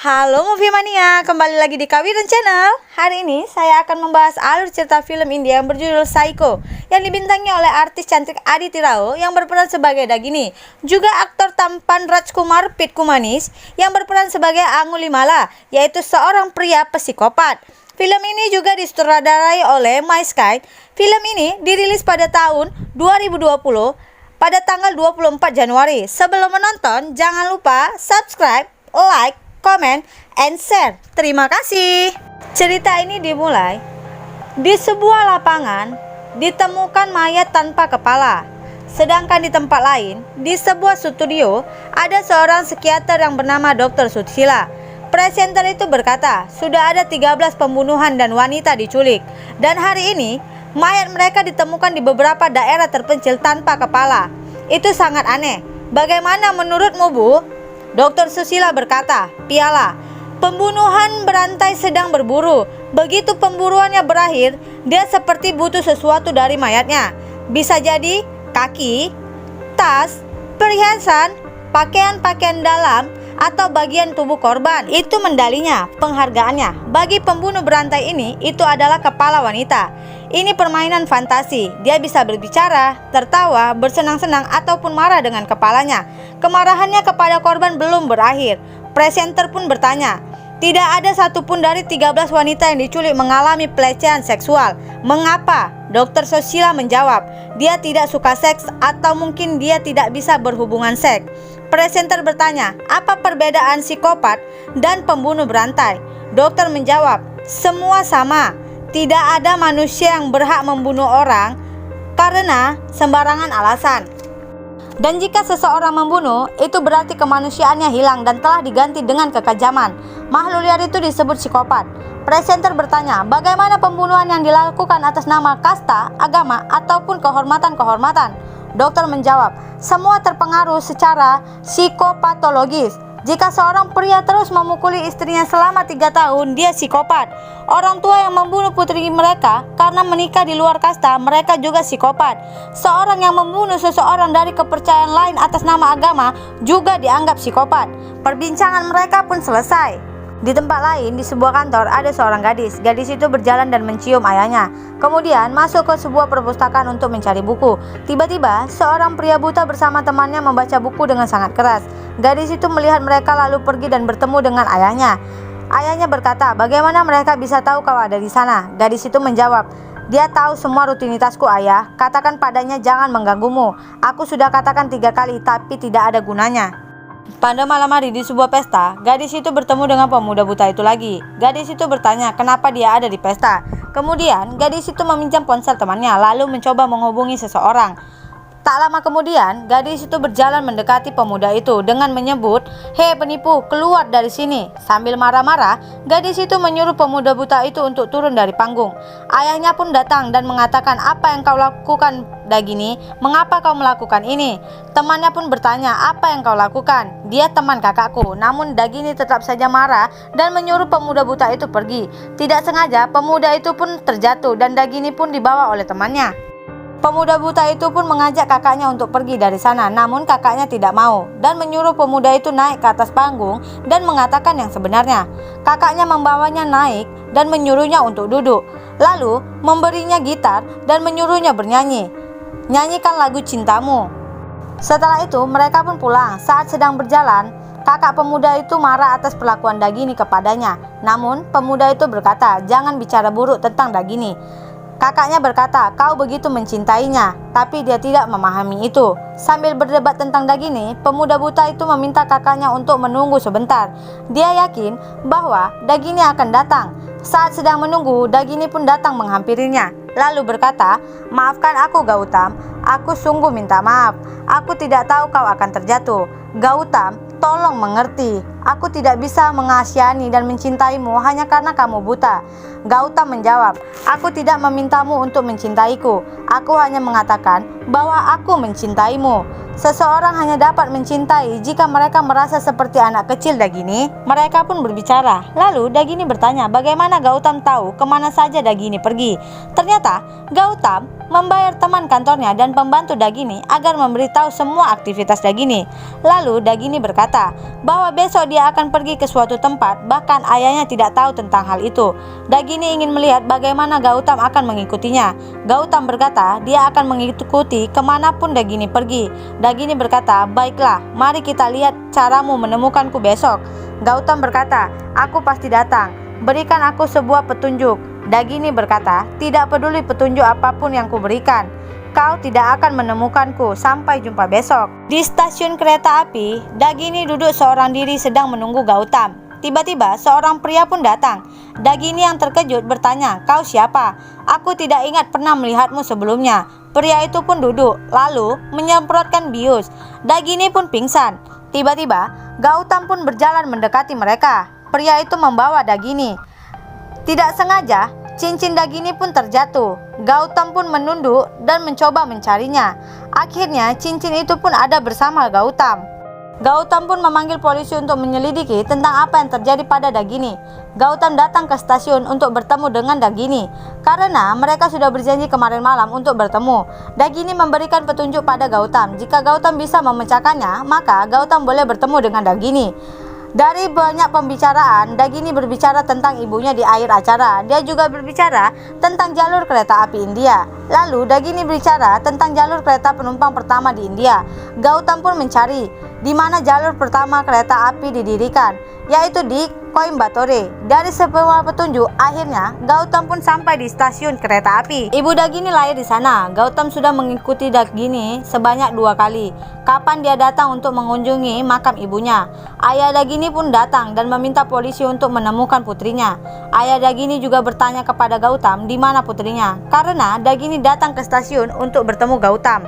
Halo Movie Mania, kembali lagi di Kawiran Channel. Hari ini saya akan membahas alur cerita film India yang berjudul Psycho, yang dibintangi oleh artis cantik Aditi Rao yang berperan sebagai Dagini, juga aktor tampan Rajkumar Pitkumanis yang berperan sebagai Angulimala, yaitu seorang pria psikopat. Film ini juga disutradarai oleh My Sky. Film ini dirilis pada tahun 2020 pada tanggal 24 Januari. Sebelum menonton, jangan lupa subscribe, like, comment, and share. Terima kasih. Cerita ini dimulai di sebuah lapangan ditemukan mayat tanpa kepala. Sedangkan di tempat lain, di sebuah studio, ada seorang psikiater yang bernama Dr. Sushila. Presenter itu berkata, sudah ada 13 pembunuhan dan wanita diculik. Dan hari ini, mayat mereka ditemukan di beberapa daerah terpencil tanpa kepala. Itu sangat aneh. Bagaimana menurutmu, Bu? Dr. Sushila berkata, Piala, pembunuhan berantai sedang berburu. Begitu pemburuannya berakhir, dia seperti butuh sesuatu dari mayatnya. Bisa jadi kaki, tas, perhiasan, pakaian-pakaian dalam, atau bagian tubuh korban. Itu mendalinya, penghargaannya. Bagi pembunuh berantai ini, itu adalah kepala wanita. Ini permainan fantasi. Dia bisa berbicara, tertawa, bersenang-senang, ataupun marah dengan kepalanya. Kemarahannya kepada korban belum berakhir. Presenter pun bertanya, tidak ada satupun dari 13 wanita yang diculik mengalami pelecehan seksual. Mengapa? Dr. Sushila menjawab, dia tidak suka seks atau mungkin dia tidak bisa berhubungan seks. Presenter bertanya, apa perbedaan psikopat dan pembunuh berantai? Dokter menjawab, semua sama. Tidak ada manusia yang berhak membunuh orang karena sembarangan alasan. Dan jika seseorang membunuh, itu berarti kemanusiaannya hilang dan telah diganti dengan kekajaman. Makhluk liar itu disebut psikopat. Presenter bertanya, bagaimana pembunuhan yang dilakukan atas nama kasta, agama, ataupun kehormatan-kehormatan? Dokter menjawab, semua terpengaruh secara psikopatologis. Jika seorang pria terus memukuli istrinya selama 3 tahun, dia psikopat. Orang tua yang membunuh putri mereka karena menikah di luar kasta, mereka juga psikopat. Seorang yang membunuh seseorang dari kepercayaan lain atas nama agama juga dianggap psikopat. Perbincangan mereka pun selesai. Di tempat lain, di sebuah kantor, ada seorang gadis. Gadis itu berjalan dan mencium ayahnya. Kemudian masuk ke sebuah perpustakaan untuk mencari buku. Tiba-tiba, seorang pria buta bersama temannya membaca buku dengan sangat keras. Gadis itu melihat mereka lalu pergi dan bertemu dengan ayahnya. Ayahnya berkata, bagaimana mereka bisa tahu kau ada di sana? Gadis itu menjawab, dia tahu semua rutinitasku, ayah. Katakan padanya jangan mengganggumu. Aku sudah katakan 3 kali, tapi tidak ada gunanya. Pada malam hari di sebuah pesta, gadis itu bertemu dengan pemuda buta itu lagi. Gadis itu bertanya kenapa dia ada di pesta. Kemudian gadis itu meminjam ponsel temannya lalu mencoba menghubungi seseorang. Tak lama kemudian, gadis itu berjalan mendekati pemuda itu dengan menyebut, hei penipu, keluar dari sini. Sambil marah-marah, gadis itu menyuruh pemuda buta itu untuk turun dari panggung. Ayahnya pun datang dan mengatakan, apa yang kau lakukan, Dagini? Mengapa kau melakukan ini? Temannya pun bertanya, apa yang kau lakukan? Dia teman kakakku. Namun Dagini tetap saja marah dan menyuruh pemuda buta itu pergi. Tidak sengaja, pemuda itu pun terjatuh dan Dagini pun dibawa oleh temannya. Pemuda buta itu pun mengajak kakaknya untuk pergi dari sana, namun kakaknya tidak mau dan menyuruh pemuda itu naik ke atas panggung dan mengatakan yang sebenarnya. Kakaknya membawanya naik dan menyuruhnya untuk duduk, lalu memberinya gitar dan menyuruhnya bernyanyi. Nyanyikan lagu cintamu. Setelah itu mereka pun pulang. Saat sedang berjalan, kakak pemuda itu marah atas perlakuan Dagini kepadanya. Namun pemuda itu berkata, jangan bicara buruk tentang Dagini. Kakaknya berkata, kau begitu mencintainya, tapi dia tidak memahami itu. Sambil berdebat tentang Dagini, pemuda buta itu meminta kakaknya untuk menunggu sebentar. Dia yakin bahwa Dagini akan datang. Saat sedang menunggu, Dagini pun datang menghampirinya. Lalu berkata, maafkan aku Gautam, aku sungguh minta maaf. Aku tidak tahu kau akan terjatuh. Gautam, tolong mengerti. Aku tidak bisa mengasihani dan mencintaimu hanya karena kamu buta. Gautam menjawab, aku tidak memintamu untuk mencintaiku. Aku hanya mengatakan bahwa aku mencintaimu. Seseorang hanya dapat mencintai jika mereka merasa seperti anak kecil, Dagini. Mereka pun berbicara. Lalu Dagini bertanya, bagaimana Gautam tahu kemana saja Dagini pergi? Ternyata Gautam membayar teman kantornya dan pembantu Dagini agar memberitahu semua aktivitas Dagini. Lalu Dagini berkata bahwa besok dia akan pergi ke suatu tempat, bahkan ayahnya tidak tahu tentang hal itu. Dagini ingin melihat bagaimana Gautam akan mengikutinya. Gautam berkata dia akan mengikuti kemanapun Dagini pergi. Dagini berkata, baiklah, mari kita lihat caramu menemukanku besok. Gautam berkata, aku pasti datang. Berikan aku sebuah petunjuk. Dagini berkata, tidak peduli petunjuk apapun yang kuberikan, kau tidak akan menemukanku. Sampai jumpa besok. Di stasiun kereta api, Dagini duduk seorang diri sedang menunggu Gautam. Tiba-tiba seorang pria pun datang. Dagini yang terkejut bertanya, kau siapa? Aku tidak ingat pernah melihatmu sebelumnya. Pria itu pun duduk, lalu menyemprotkan bius. Dagini pun pingsan. Tiba-tiba Gautam pun berjalan mendekati mereka. Pria itu membawa Dagini. Tidak sengaja, cincin Dagini pun terjatuh. Gautam pun menunduk dan mencoba mencarinya. Akhirnya cincin itu pun ada bersama Gautam. Gautam pun memanggil polisi untuk menyelidiki tentang apa yang terjadi pada Dagini. Gautam datang ke stasiun untuk bertemu dengan Dagini karena mereka sudah berjanji kemarin malam untuk bertemu. Dagini memberikan petunjuk pada Gautam. Jika Gautam bisa memecahkannya, maka Gautam boleh bertemu dengan Dagini. Dari banyak pembicaraan, Dagini berbicara tentang ibunya di akhir acara. Dia juga berbicara tentang jalur kereta api India. Lalu Dagini berbicara tentang jalur kereta penumpang pertama di India. Gautam pun mencari di mana jalur pertama kereta api didirikan, yaitu di Coimbatore. Dari sebuah petunjuk, akhirnya Gautam pun sampai di stasiun kereta api. Ibu Dagini lahir di sana. Gautam sudah mengikuti Dagini sebanyak 2 kali. Kapan dia datang untuk mengunjungi makam ibunya? Ayah Dagini pun datang dan meminta polisi untuk menemukan putrinya. Ayah Dagini juga bertanya kepada Gautam di mana putrinya, karena Dagini datang ke stasiun untuk bertemu Gautam.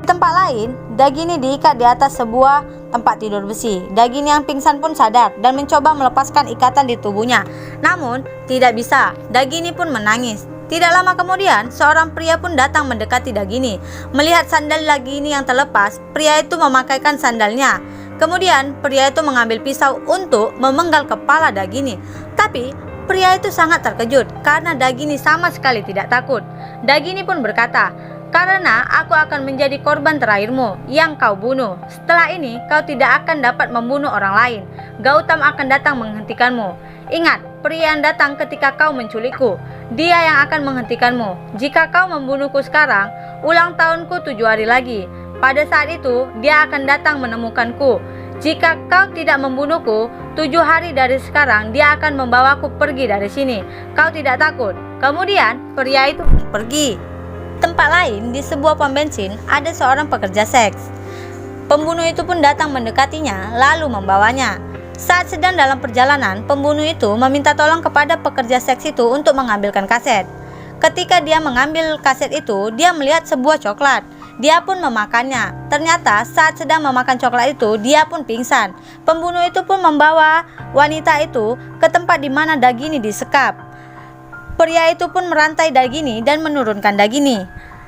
Di tempat lain, Dagini diikat di atas sebuah tempat tidur besi. Dagini yang pingsan pun sadar dan mencoba melepaskan ikatan di tubuhnya. Namun, tidak bisa. Dagini pun menangis. Tidak lama kemudian, seorang pria pun datang mendekati Dagini. Melihat sandal Dagini yang terlepas, pria itu memakaikan sandalnya. Kemudian, pria itu mengambil pisau untuk memenggal kepala Dagini. Tapi, pria itu sangat terkejut karena Dagini sama sekali tidak takut. Dagini pun berkata, karena aku akan menjadi korban terakhirmu yang kau bunuh. Setelah ini, kau tidak akan dapat membunuh orang lain. Gautam akan datang menghentikanmu. Ingat, pria yang datang ketika kau menculikku, dia yang akan menghentikanmu. Jika kau membunuhku sekarang, ulang tahunku 7 hari lagi. Pada saat itu, dia akan datang menemukanku. Jika kau tidak membunuhku, 7 hari dari sekarang, dia akan membawaku pergi dari sini. Kau tidak takut? Kemudian, pria itu pergi. Tempat lain, di sebuah pom bensin, ada seorang pekerja seks. Pembunuh itu pun datang mendekatinya, lalu membawanya. Saat sedang dalam perjalanan, pembunuh itu meminta tolong kepada pekerja seks itu untuk mengambilkan kaset. Ketika dia mengambil kaset itu, dia melihat sebuah coklat. Dia pun memakannya. Ternyata saat sedang memakan coklat itu, dia pun pingsan. Pembunuh itu pun membawa wanita itu ke tempat di mana Dagini disekap. Pria itu pun merantai Dagini dan menurunkan Dagini.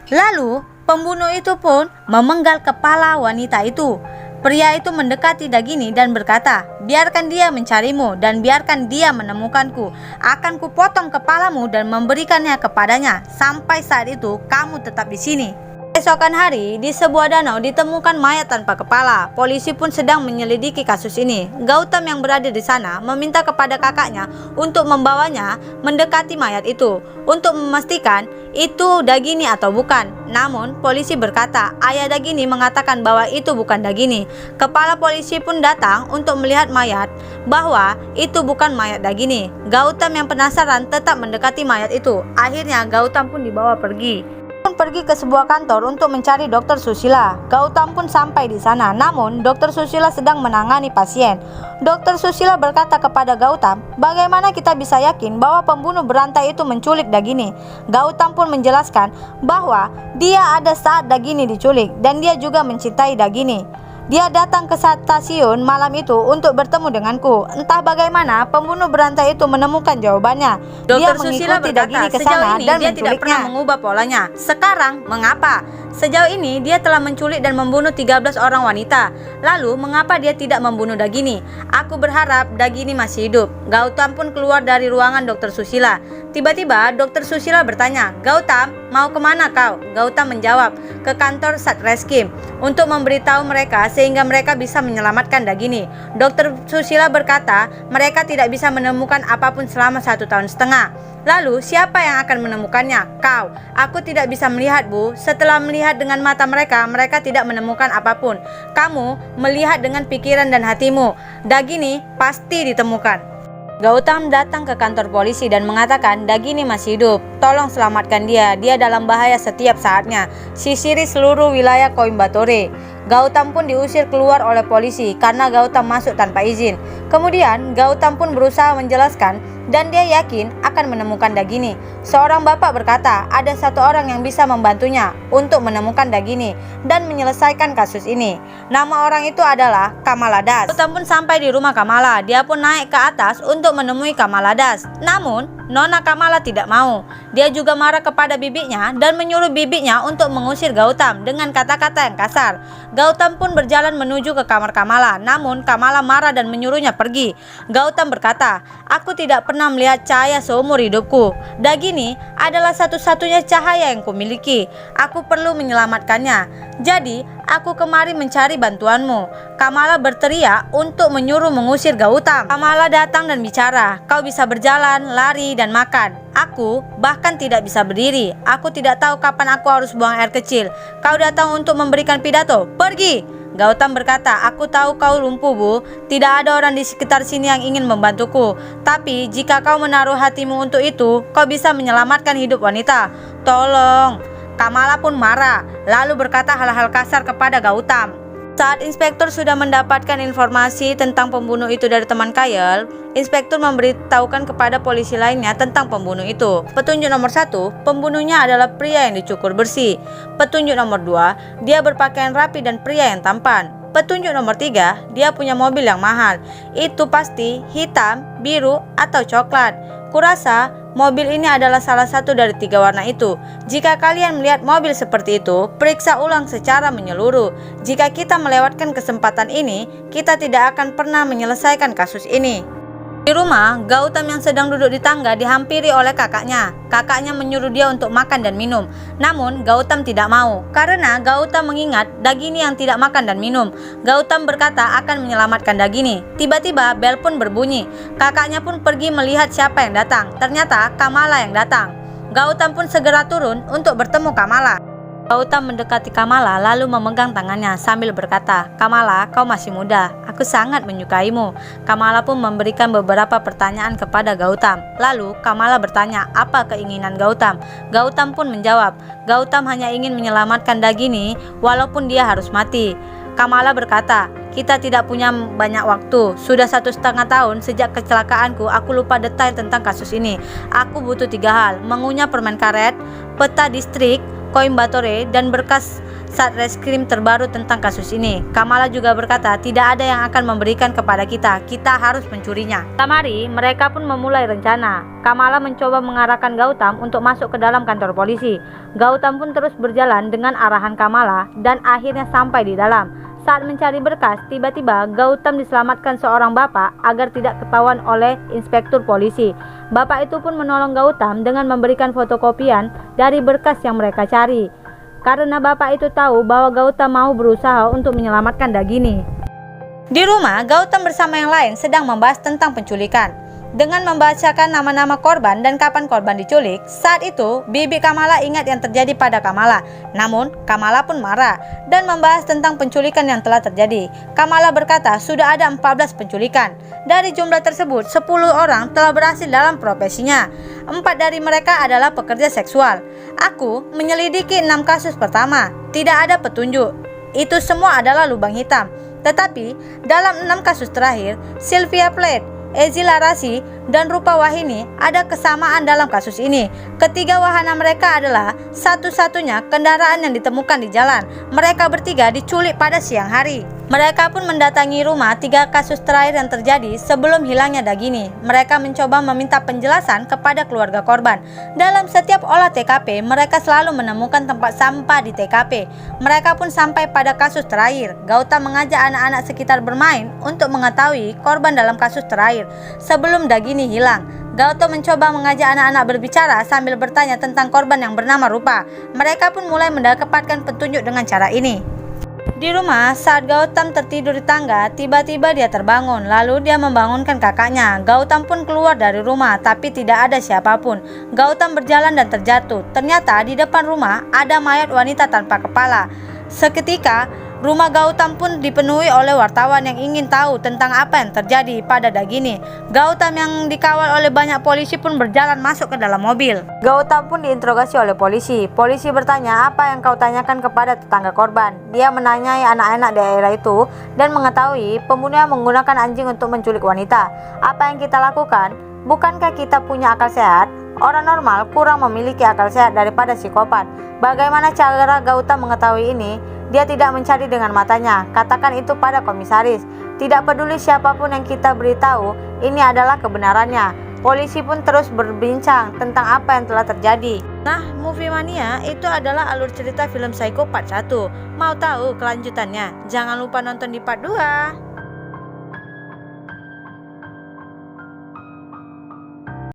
Lalu, pembunuh itu pun memenggal kepala wanita itu. Pria itu mendekati Dagini dan berkata, biarkan dia mencarimu dan biarkan dia menemukanku. Akan kupotong kepalamu dan memberikannya kepadanya. Sampai saat itu, kamu tetap di sini. Esokan hari, di sebuah danau ditemukan mayat tanpa kepala. Polisi pun sedang menyelidiki kasus ini. Gautam yang berada di sana meminta kepada kakaknya untuk membawanya mendekati mayat itu untuk memastikan itu Dagini atau bukan. Namun, polisi berkata ayah Dagini mengatakan bahwa itu bukan Dagini. Kepala polisi pun datang untuk melihat mayat bahwa itu bukan mayat Dagini. Gautam yang penasaran tetap mendekati mayat itu. Akhirnya Gautam pun dibawa pergi ke sebuah kantor untuk mencari Dr. Susila. Gautam pun sampai di sana, namun Dr. Susila sedang menangani pasien. Dr. Susila berkata kepada Gautam, bagaimana kita bisa yakin bahwa pembunuh berantai itu menculik Dagini? Gautam pun menjelaskan bahwa dia ada saat Dagini diculik dan dia juga mencintai Dagini. Dia datang ke stasiun malam itu untuk bertemu denganku. Entah bagaimana pembunuh berantai itu menemukan jawabannya. Dia mengikuti Dagini ke sana dan dia tidak pernah menculiknya. mengubah polanya. Sekarang mengapa? Sejauh ini dia telah menculik dan membunuh 13 orang wanita. Lalu mengapa dia tidak membunuh Dagini? Aku berharap Dagini masih hidup. Gautam pun keluar dari ruangan Dr. Susila. Tiba-tiba Dr. Susila bertanya, "Gautam, mau kemana kau?" Gautam menjawab, "Ke kantor Satreskrim untuk memberitahu mereka sehingga mereka bisa menyelamatkan Dagini." Dr. Susila berkata, mereka tidak bisa menemukan apapun selama 1,5 tahun. Lalu siapa yang akan menemukannya? Kau. Aku tidak bisa melihat, Bu. Setelah melihat dengan mata mereka, mereka tidak menemukan apapun. Kamu melihat dengan pikiran dan hatimu. Dagini pasti ditemukan. Gautam datang ke kantor polisi dan mengatakan Dagini masih hidup. Tolong selamatkan dia. Dia dalam bahaya setiap saatnya. Sisiri seluruh wilayah Coimbatore. Gautam pun diusir keluar oleh polisi karena Gautam masuk tanpa izin. Kemudian Gautam pun berusaha menjelaskan dan dia yakin akan menemukan Dagini. Seorang bapak berkata ada satu orang yang bisa membantunya untuk menemukan Dagini dan menyelesaikan kasus ini. Nama orang itu adalah Kamala Das. Gautam pun sampai di rumah Kamala. Dia pun naik ke atas untuk menemui Kamala Das. Namun Nona Kamala tidak mau. Dia juga marah kepada bibinya dan menyuruh bibinya untuk mengusir Gautam dengan kata-kata yang kasar. Gautam pun berjalan menuju ke kamar Kamala. Namun Kamala marah dan menyuruhnya pergi. Gautam berkata, "Aku tidak pernah melihat cahaya seumur hidupku. Dagini adalah satu-satunya cahaya yang kumiliki. Aku perlu menyelamatkannya. Jadi aku kemari mencari bantuanmu." Kamala berteriak untuk menyuruh mengusir Gautam. Kamala datang dan bicara, "Kau bisa berjalan, lari, dan makan. Aku bahkan tidak bisa berdiri. Aku tidak tahu kapan aku harus buang air kecil. Kau datang untuk memberikan pidato. Pergi!" Gautam berkata, "Aku tahu kau lumpuh, Bu. Tidak ada orang di sekitar sini yang ingin membantuku. Tapi jika kau menaruh hatimu untuk itu, kau bisa menyelamatkan hidup wanita. Tolong." Kamala pun marah, lalu berkata hal-hal kasar kepada Gautam. Saat inspektur sudah mendapatkan informasi tentang pembunuh itu dari teman Kyle, inspektur memberitahukan kepada polisi lainnya tentang pembunuh itu. Petunjuk nomor 1, pembunuhnya adalah pria yang dicukur bersih. Petunjuk nomor 2, dia berpakaian rapi dan pria yang tampan. Petunjuk nomor 3, dia punya mobil yang mahal. Itu pasti hitam, biru, atau coklat. Kurasa mobil ini adalah salah satu dari 3 warna itu. Jika kalian melihat mobil seperti itu, periksa ulang secara menyeluruh. Jika kita melewatkan kesempatan ini, kita tidak akan pernah menyelesaikan kasus ini. Di rumah, Gautam yang sedang duduk di tangga dihampiri oleh kakaknya. Kakaknya menyuruh dia untuk makan dan minum. Namun, Gautam tidak mau. Karena Gautam mengingat Dagini yang tidak makan dan minum. Gautam berkata akan menyelamatkan Dagini. Tiba-tiba, bel pun berbunyi. Kakaknya pun pergi melihat siapa yang datang. Ternyata, Kamala yang datang. Gautam pun segera turun untuk bertemu Kamala. Gautam mendekati Kamala lalu memegang tangannya sambil berkata, "Kamala, kau masih muda. Aku sangat menyukaimu." Kamala pun memberikan beberapa pertanyaan kepada Gautam. Lalu Kamala bertanya apa keinginan Gautam. Gautam pun menjawab, Gautam hanya ingin menyelamatkan Dagini walaupun dia harus mati. Kamala berkata, "Kita tidak punya banyak waktu. Sudah 1,5 tahun sejak kecelakaanku. Aku lupa detail tentang kasus ini. Aku butuh 3 hal, mengunyah permen karet, peta distrik Coimbatore, dan berkas Satreskrim terbaru tentang kasus ini." Kamala juga berkata tidak ada yang akan memberikan kepada kita. Kita harus mencurinya. Malam hari, mereka pun memulai rencana. Kamala mencoba mengarahkan Gautam untuk masuk ke dalam kantor polisi. Gautam pun terus berjalan dengan arahan Kamala dan akhirnya sampai di dalam. Saat mencari berkas, tiba-tiba Gautam diselamatkan seorang bapak agar tidak ketahuan oleh inspektur polisi. Bapak itu pun menolong Gautam dengan memberikan fotokopian dari berkas yang mereka cari. Karena bapak itu tahu bahwa Gautam mau berusaha untuk menyelamatkan Dagini. Di rumah, Gautam bersama yang lain sedang membahas tentang penculikan. Dengan membacakan nama-nama korban dan kapan korban diculik, saat itu bibi Kamala ingat yang terjadi pada Kamala. Namun, Kamala pun marah dan membahas tentang penculikan yang telah terjadi. Kamala berkata sudah ada 14 penculikan. Dari jumlah tersebut, 10 orang telah berhasil dalam profesinya. 4 dari mereka adalah pekerja seksual. Aku menyelidiki 6 kasus pertama. Tidak ada petunjuk. Itu semua adalah lubang hitam. Tetapi, dalam 6 kasus terakhir, Sylvia Plath, Ezi Larasi, dan rupa Wahini ada kesamaan dalam kasus ini. Ketiga wahana mereka adalah satu-satunya kendaraan yang ditemukan di jalan. Mereka bertiga diculik pada siang hari. Mereka pun mendatangi rumah 3 kasus terakhir yang terjadi sebelum hilangnya Dagini. Mereka mencoba meminta penjelasan kepada keluarga korban. Dalam setiap olah TKP, mereka selalu menemukan tempat sampah di TKP. Mereka pun sampai pada kasus terakhir. Gautam mengajak anak-anak sekitar bermain untuk mengetahui korban dalam kasus terakhir sebelum Dagini hilang. Gautam mencoba mengajak anak-anak berbicara sambil bertanya tentang korban yang bernama Rupa. Mereka pun mulai mendapatkan petunjuk dengan cara ini. Di rumah, saat Gautam tertidur di tangga, tiba-tiba dia terbangun. Lalu dia membangunkan kakaknya. Gautam pun keluar dari rumah, tapi tidak ada siapapun. Gautam berjalan dan terjatuh. Ternyata di depan rumah ada mayat wanita tanpa kepala. Seketika, rumah Gautam pun dipenuhi oleh wartawan yang ingin tahu tentang apa yang terjadi pada Dagini. Gautam yang dikawal oleh banyak polisi pun berjalan masuk ke dalam mobil. Gautam pun diinterogasi oleh polisi. Polisi bertanya, apa yang kau tanyakan kepada tetangga korban? Dia menanyai anak-anak daerah itu dan mengetahui pembunuh yang menggunakan anjing untuk menculik wanita. Apa yang kita lakukan? Bukankah kita punya akal sehat? Orang normal kurang memiliki akal sehat daripada psikopat. Bagaimana cara Gautam mengetahui ini? Dia tidak mencari dengan matanya. Katakan itu pada komisaris. Tidak peduli siapapun yang kita beritahu, ini adalah kebenarannya. Polisi pun terus berbincang tentang apa yang telah terjadi. Nah, Movie Mania itu adalah alur cerita film Psycho Part 1. Mau tahu kelanjutannya? Jangan lupa nonton di Part 2.